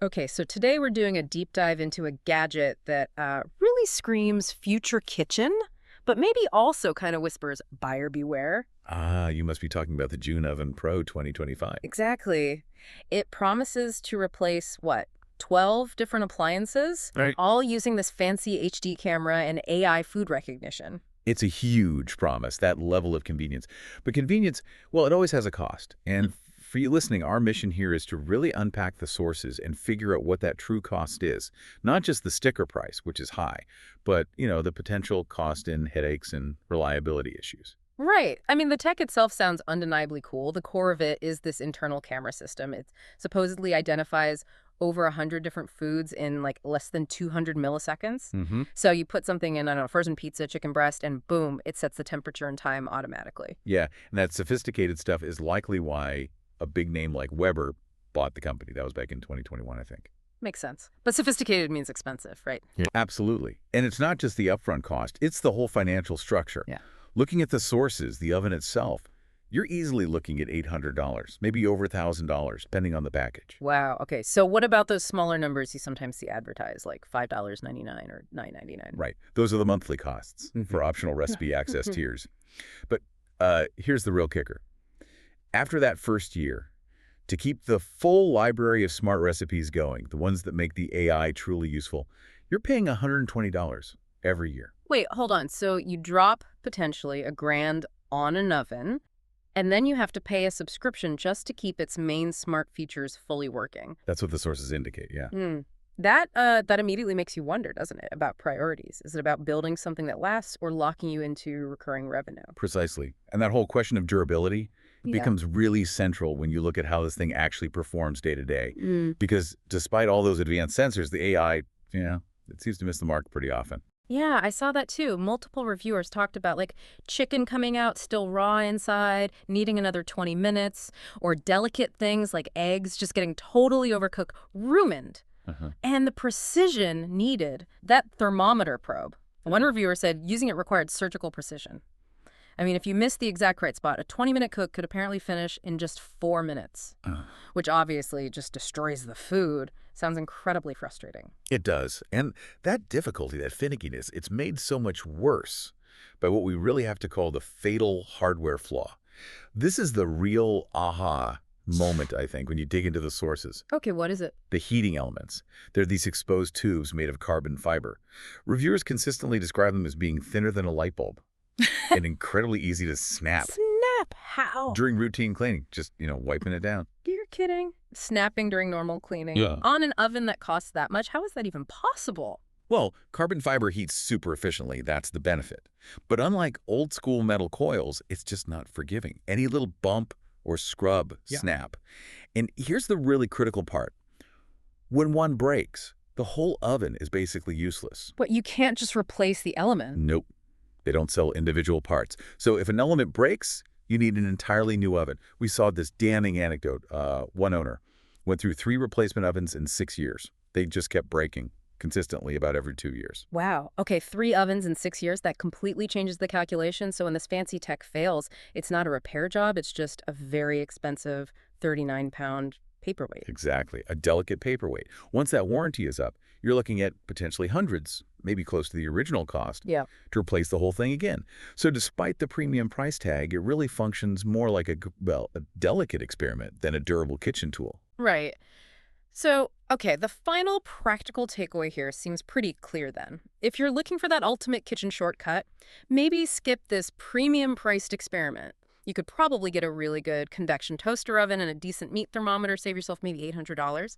Okay, so today we're doing a deep dive into a gadget that really screams future kitchen, but maybe also kind of whispers buyer beware. Ah, you must be talking about the June Oven Pro 2025. Exactly. It promises to replace, what, 12 different appliances, Right. all using this fancy HD camera and AI food recognition. It's a huge promise, that level of convenience. But convenience, well, it always has a cost. And for you listening, our mission here is to really unpack the sources and figure out what that true cost is. Not just the sticker price, which is high, but, the potential cost in headaches and reliability issues. Right. I mean, the tech itself sounds undeniably cool. The core of it is this internal camera system. It supposedly identifies over 100 different foods in like less than 200 milliseconds. Mm-hmm. So you put something in, I don't know, frozen pizza, chicken breast, and boom, it sets the temperature and time automatically. Yeah, and that sophisticated stuff is likely why a big name like Weber bought the company. That was back in 2021, I think. Makes sense. But sophisticated means expensive, right? Yeah. Absolutely. And it's not just the upfront cost, it's the whole financial structure. Yeah. Looking at the sources, the oven itself, you're easily looking at $800, maybe over $1,000, depending on the package. Wow. Okay. So what about those smaller numbers you sometimes see advertised, like $5.99 or $9.99? Right. Those are the monthly costs for optional recipe access tiers. But here's the real kicker. After that first year, to keep the full library of smart recipes going, the ones that make the AI truly useful, you're paying $120 every year. Wait, hold on. So you drop potentially $1,000 on an oven, and then you have to pay a subscription just to keep its main smart features fully working. That's what the sources indicate, yeah. That immediately makes you wonder, doesn't it, about priorities? Is it about building something that lasts or locking you into recurring revenue? Precisely. And that whole question of durability Yeah. becomes really central when you look at how this thing actually performs day to day. Mm. Because despite all those advanced sensors, the AI, it seems to miss the mark pretty often. Yeah, I saw that too. Multiple reviewers talked about like chicken coming out still raw inside, needing another 20 minutes, or delicate things like eggs just getting totally overcooked, ruined. Uh-huh. And the precision needed, that thermometer probe. One reviewer said using it required surgical precision. I mean, if you miss the exact right spot, a 20-minute cook could apparently finish in just 4 minutes, which obviously just destroys the food. Sounds incredibly frustrating. It does. And that difficulty, that finickiness, it's made so much worse by what we really have to call the fatal hardware flaw. This is the real aha moment, I think, when you dig into the sources. Okay, what is it? The heating elements. They're these exposed tubes made of carbon fiber. Reviewers consistently describe them as being thinner than a light bulb and incredibly easy to snap Snap! How? during routine cleaning, just, wiping it down. You're kidding. Snapping during normal cleaning. Yeah. On an oven that costs that much? How is that even possible? Well, carbon fiber heats super efficiently. That's the benefit. But unlike old school metal coils, it's just not forgiving. Any little bump or scrub, snap. And here's the really critical part. When one breaks, the whole oven is basically useless. But you can't just replace the element. Nope. They don't sell individual parts. So if an element breaks, you need an entirely new oven. We saw this damning anecdote. One owner went through 3 replacement ovens in 6 years. They just kept breaking consistently about every 2 years. Wow. Okay, 3 ovens in 6 years. That completely changes the calculation. So when this fancy tech fails, it's not a repair job. It's just a very expensive 39-pound paperweight. Exactly. A delicate paperweight. Once that warranty is up, you're looking at potentially hundreds, maybe close to the original cost, Yeah. to replace the whole thing again. So despite the premium price tag, it really functions more like a delicate experiment than a durable kitchen tool. Right. So, okay, the final practical takeaway here seems pretty clear then. If you're looking for that ultimate kitchen shortcut, maybe skip this premium-priced experiment. You could probably get a really good convection toaster oven and a decent meat thermometer, save yourself maybe $800,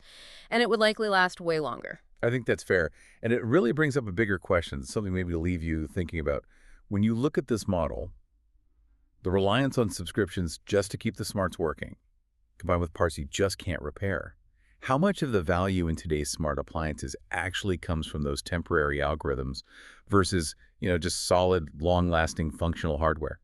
and it would likely last way longer. I think that's fair. And it really brings up a bigger question, something maybe to leave you thinking about. When you look at this model, the reliance on subscriptions just to keep the smarts working, combined with parts you just can't repair, how much of the value in today's smart appliances actually comes from those temporary algorithms versus, just solid, long-lasting functional hardware?